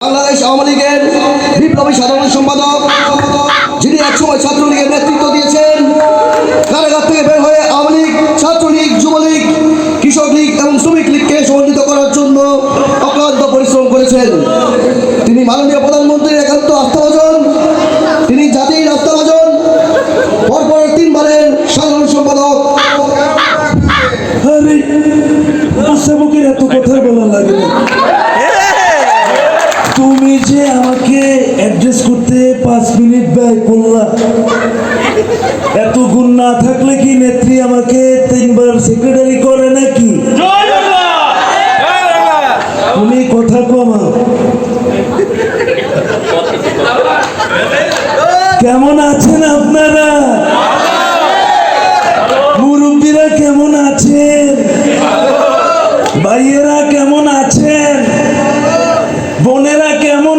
বাংলাদেশ আওয়ামী লীগের বিপ্লবী সাধারণ সম্পাদক, যিনি একসময় ছাত্রলীগের নেতৃত্ব দিয়েছেন, কারাগার থেকে বের হয়ে আওয়ামী লীগ, ছাত্রলীগ, যুবলীগ, কৃষক লীগ এবং শ্রমিক লীগকে সমন্বিত করার জন্য অক্লান্ত পরিশ্রম করেছেন। তিনি মাননীয় প্রধানমন্ত্রীর একান্ত আস্থাভাজন, তিনি জাতির আস্থাভাজন, পরপর 3 বারের সাধারণ সম্পাদক। এত কথা বলা লাগে না। তুমি যে আমাকে অ্যাড্রেস করতে 5 মিনিট ব্যয় করলা, এত গুণ না থাকলে কি নেত্রী আমাকে 3 বার সেক্রেটারি করে নাকি? তুমি কথা কমা। কেমন আছেন আপনারা? মুরব্বীরা কেমন আছেন? ভাইয়েরা কেমন আছেন? বোনেরা কেমন